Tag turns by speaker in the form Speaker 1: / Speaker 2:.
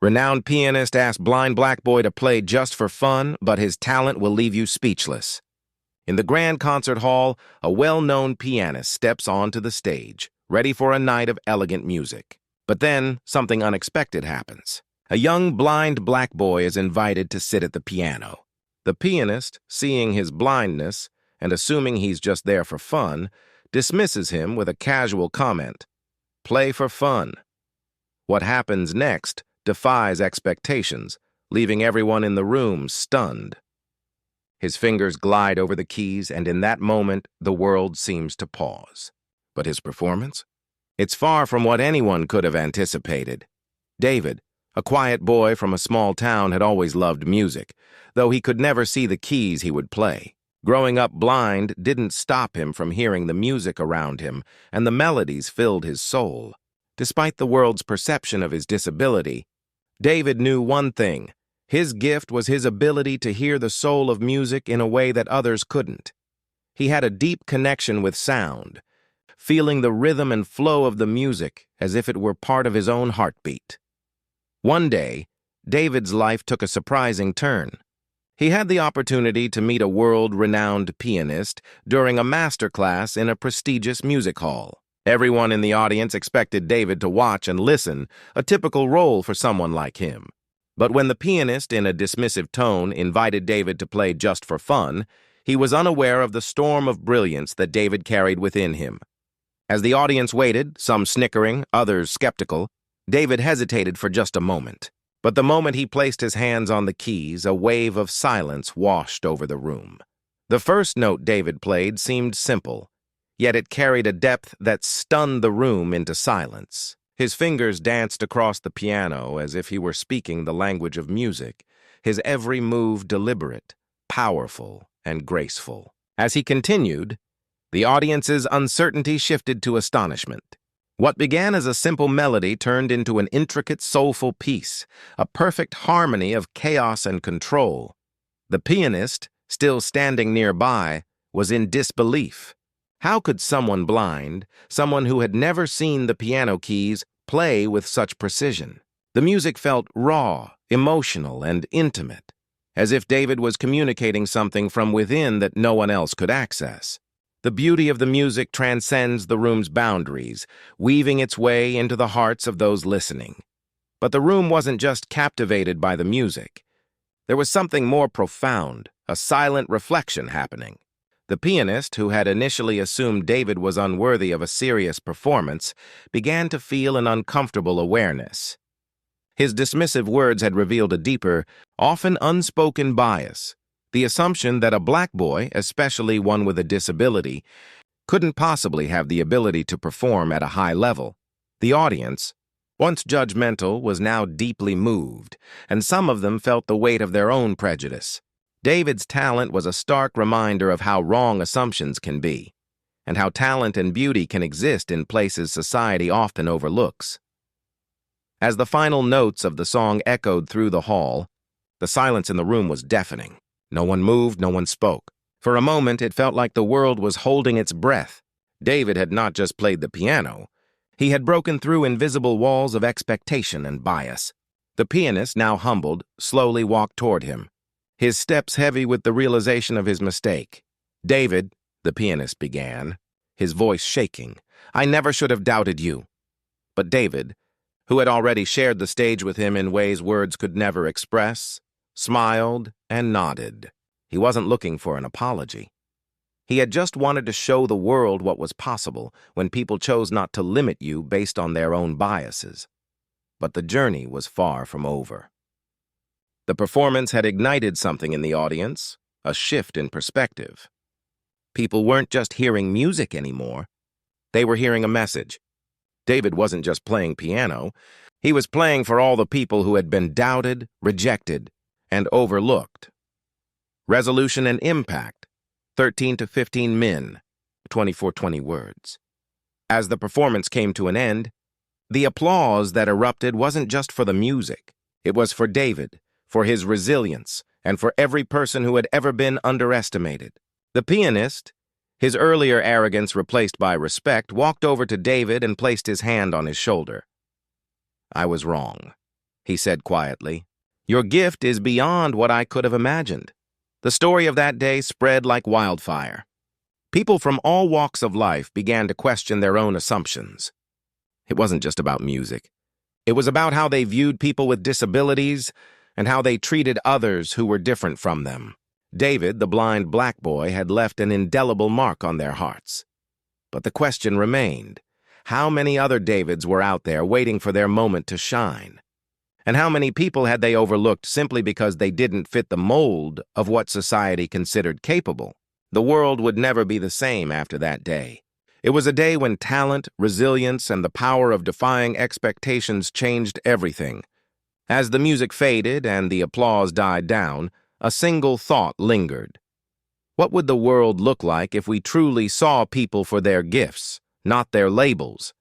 Speaker 1: Renowned pianist asks blind black boy to play just for fun, but his talent will leave you speechless. In the grand concert hall, a well-known pianist steps onto the stage, ready for a night of elegant music. But then, something unexpected happens. A young blind black boy is invited to sit at the piano. The pianist, seeing his blindness and assuming he's just there for fun, dismisses him with a casual comment, "Play for fun." What happens next defies expectations, leaving everyone in the room stunned. His fingers glide over the keys, and in that moment, the world seems to pause. But his performance? It's far from what anyone could have anticipated. David, a quiet boy from a small town, had always loved music, though he could never see the keys he would play. Growing up blind didn't stop him from hearing the music around him, and the melodies filled his soul. Despite the world's perception of his disability, David knew one thing. His gift was his ability to hear the soul of music in a way that others couldn't. He had a deep connection with sound, feeling the rhythm and flow of the music as if it were part of his own heartbeat. One day, David's life took a surprising turn. He had the opportunity to meet a world-renowned pianist during a master class in a prestigious music hall. Everyone in the audience expected David to watch and listen, a typical role for someone like him. But when the pianist, in a dismissive tone, invited David to play just for fun, he was unaware of the storm of brilliance that David carried within him. As the audience waited, some snickering, others skeptical, David hesitated for just a moment. But the moment he placed his hands on the keys, a wave of silence washed over the room. The first note David played seemed simple, yet it carried a depth that stunned the room into silence. His fingers danced across the piano as if he were speaking the language of music, his every move deliberate, powerful, and graceful. As he continued, the audience's uncertainty shifted to astonishment. What began as a simple melody turned into an intricate, soulful piece, a perfect harmony of chaos and control. The pianist, still standing nearby, was in disbelief. How could someone blind, someone who had never seen the piano keys, play with such precision? The music felt raw, emotional, and intimate, as if David was communicating something from within that no one else could access. The beauty of the music transcends the room's boundaries, weaving its way into the hearts of those listening. But the room wasn't just captivated by the music. There was something more profound, a silent reflection happening. The pianist, who had initially assumed David was unworthy of a serious performance, began to feel an uncomfortable awareness. His dismissive words had revealed a deeper, often unspoken bias, the assumption that a black boy, especially one with a disability, couldn't possibly have the ability to perform at a high level. The audience, once judgmental, was now deeply moved, and some of them felt the weight of their own prejudice. David's talent was a stark reminder of how wrong assumptions can be, and how talent and beauty can exist in places society often overlooks. As the final notes of the song echoed through the hall, the silence in the room was deafening. No one moved, no one spoke. For a moment, it felt like the world was holding its breath. David had not just played the piano. He had broken through invisible walls of expectation and bias. The pianist, now humbled, slowly walked toward him, his steps heavy with the realization of his mistake. "David," the pianist began, his voice shaking, "I never should have doubted you." But David, who had already shared the stage with him in ways words could never express, smiled and nodded. He wasn't looking for an apology. He had just wanted to show the world what was possible when people chose not to limit you based on their own biases. But the journey was far from over. The performance had ignited something in the audience, a shift in perspective. People weren't just hearing music anymore. They were hearing a message. David wasn't just playing piano. He was playing for all the people who had been doubted, rejected, and overlooked. Resolution and impact, 13 to 15 min, 2420 words. As the performance came to an end, the applause that erupted wasn't just for the music. It was for David, for his resilience, and for every person who had ever been underestimated. The pianist, his earlier arrogance replaced by respect, walked over to David and placed his hand on his shoulder. "I was wrong. he said quietly. Your gift is beyond what I could have imagined. The story of that day spread like wildfire. People from all walks of life began to question their own assumptions. It wasn't just about music. It was about how they viewed people with disabilities and how they treated others who were different from them. David, the blind black boy, had left an indelible mark on their hearts. But the question remained, how many other Davids were out there waiting for their moment to shine? And how many people had they overlooked simply because they didn't fit the mold of what society considered capable? The world would never be the same after that day. It was a day when talent, resilience, and the power of defying expectations changed everything. As the music faded and the applause died down, a single thought lingered. What would the world look like if we truly saw people for their gifts, not their labels?